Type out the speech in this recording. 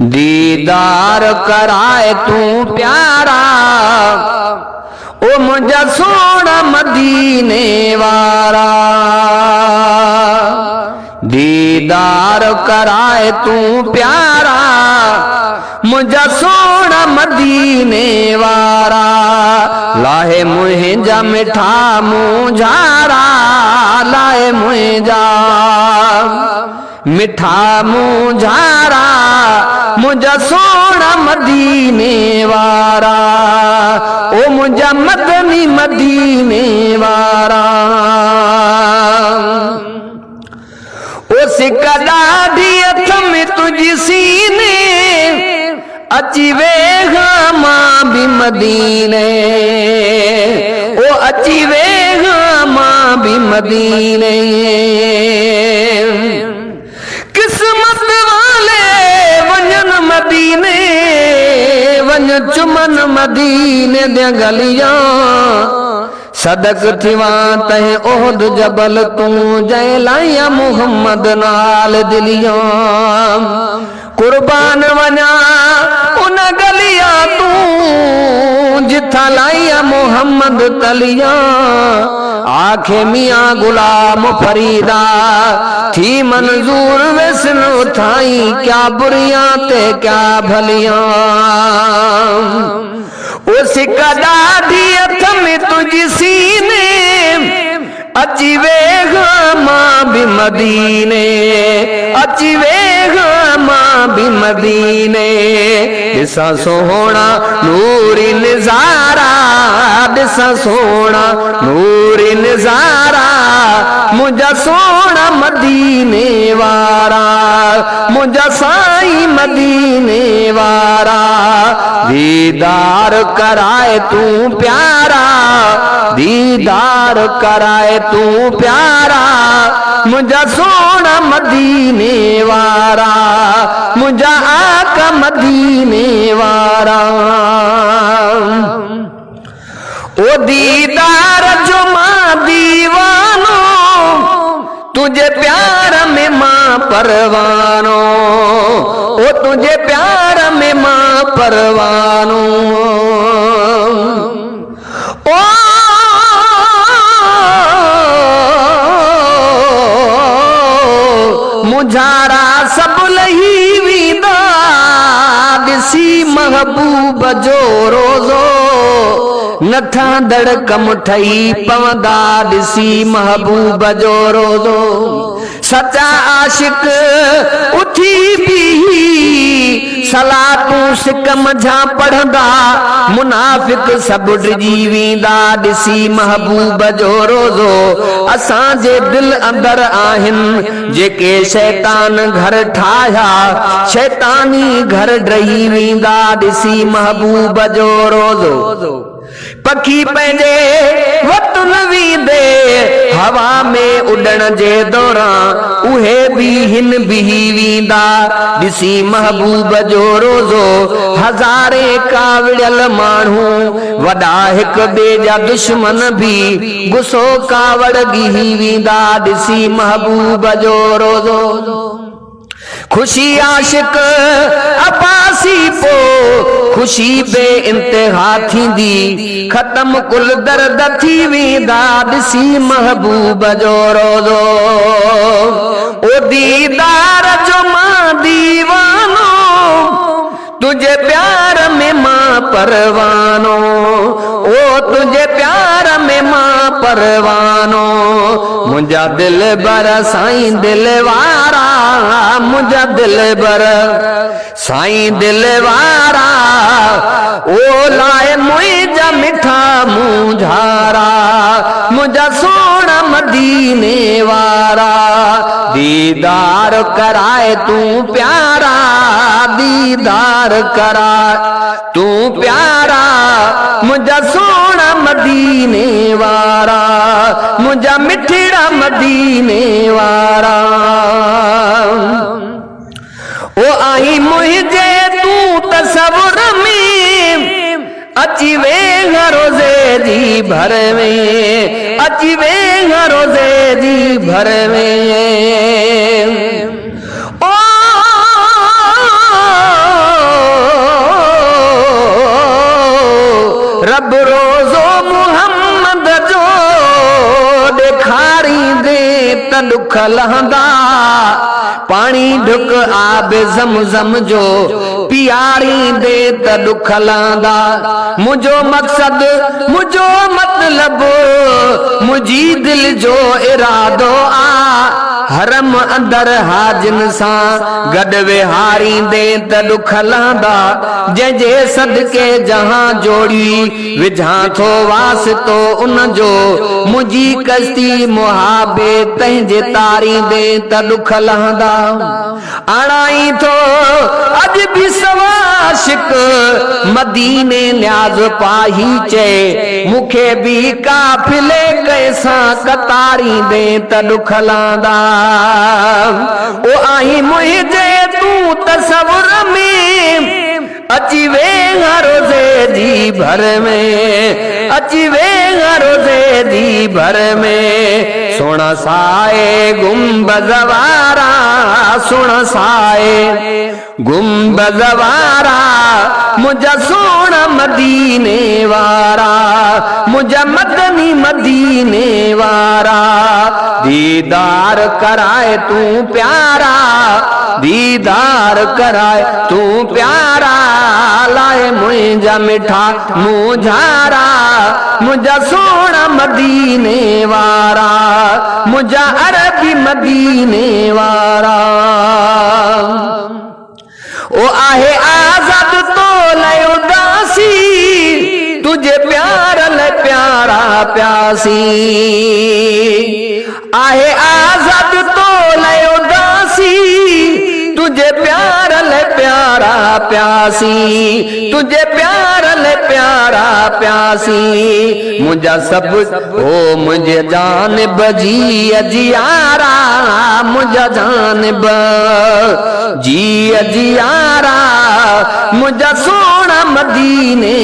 दीदार कराए तू प्यारा ओ मुझा सोना मदीने वारा। दीदार कराए तू प्यारा मुझा सोना मदीने वारा। लाहे मुझा मिठा मुझारा, लाहे मुझा मिठा मुझारा मुझा सोना मदीने वारा। ओ मुझा मदनी मदीने वारा। ओ सिका ॾाढी हथ में तुझी सीने अची वेगा मां भी मदीने। ओ अची वेगा मां भी मदीने। किस्मत वाले वंजन मदीने, वंज चुमन मदीने दे गलियां। सदक थिवा तह ओहद जबल तू जय लाया मुहम्मद नाल दिलियां। कुर्बान वना उन गलिया तू जिथा लाया मुहम्मद तलिया। आखे मियाँ गुलाम फरीदा थी मंजूर वैसन उठाई, क्या बुरिया ते क्या भलियां। ओ सिका ॾाढी हथ में तुझी सीने अची वेगा मां भी मदीने। अची वेगा मां भी मदीने। ॾिसा सोहना नूरी नज़ारा, ॾिसा सोहना नूरी नज़ारा मुझा सोना मदीने वारा। मुझा साईं मदीने वारा। दीदार कराए तू प्यारा, दीदार कराए तू प्यारा मुझा सोना मदीने वारा। मुझा आका मदीने वारा। ओ दीदार जो मां दीवानो, तुझे प्यार में मां परवानो। ओ तुझे प्यार में मां परवानो। ओ मुझारा सब लही वींदा ॾिसी महबूब जो रोज़ो। नथा धड़कम ठही पवंदा ॾिसी महबूब जो रोज़ो। सच्चा आशिक उथी भी सलातूं सिकम जा पढ़ंदा। मुनाफिक सब डिजी वींदा ॾिसी महबूब जो रोज़ो। असांजे दिल अंदर आहिनि जेके शैतान घर ठाहिया, शैतानी घर ड्रही वींदा ॾिसी महबूब जो रोज़ो। पखी पंहिंजे वतन वींदे हवा में उड़ण जे दौरान उहे भी हिन बिही वींदा ॾिसी महबूब जो रोज़ो। हज़ारे कावड़ियल माण्हू वॾा हिक ॿिए जा दुश्मन भी गुस्सो कावड़ गिही वींदा ॾिसी महबूब जो रोज़ो। खुशी आशिक अपासी पो खुशी बे इंतहा थींदी। खत्म कुल दर्द थी वेंदा ॾिसी महबूब जो रोज़ो। ओ दीदार जो मां दीवानो, तुझे प्यार में मां परवानो। ओ तुझे प्यार में मां परवानो। मुझा दिल बर साईं दिल वारा, मुझा दिल बर साईं दिल वारा। ओ लाए मुझा मिठा मुझारा मुझा सोना मदीने वारा। दीदार कराए तू प्यारा, दीदार कराए तू प्यारा मुझा सोना मदीने वारा। मुझा मिठड़ा मदीने वारा। ओ आई मुझे तू तसव्वुर में अची वेगा रोज़े जी भर में। अची वेगा रोज़े जी भर में। ओ दुख लहंदा पानी ढुक आब ज़मज़म जो पियारी दे त दुख लहंदा मुझो मकसद मुझो मतलब मुझी दिल जो इरादो आ हरम अंदर हाजिन सां गॾु विहारी दे त दुख लहंदा जंहिंजे सदके जहां जोड़ी विझां थो वासितो उन जो मुंहिंजी कश्ती मुहाबे तंहिंजे तारी दे त दुख लहंदा आणाई थो अॼु बि सवाशिक मदीने न्याज़ पाही चए मूंखे बि काफ़िले कैसां कतारी दे त दुख लहंदा ओ आई मुझे तू तसव्वुर में अची वे रोज़े जी भर में अची वे रोज़े जी भर में सुण साए गुंबद वारा सुण साए गुंबद वारा मुझा सोण मदीने वारा मुझा मदनी मदीने वारा दीदार कराए तू प्यारा दीदार कराए तू प्यारा लाए मुझा मिठा मुझारा मुझा सोना मदीने वारा मुझा अरबी मदीने वारा ओ आहे आजाद तो लय उदासी तुझे प्यार ले प्यारा प्यासी आहे आजाद तो लय उदासी तुझे प्यार ले प्यारा प्यासी तुझे प्यार ले प्यारा प्यासी मुझा सब ओ मुझे जानिब जी अजियारा मुझा जानिब जी अजियारा मुझा सोना मदीने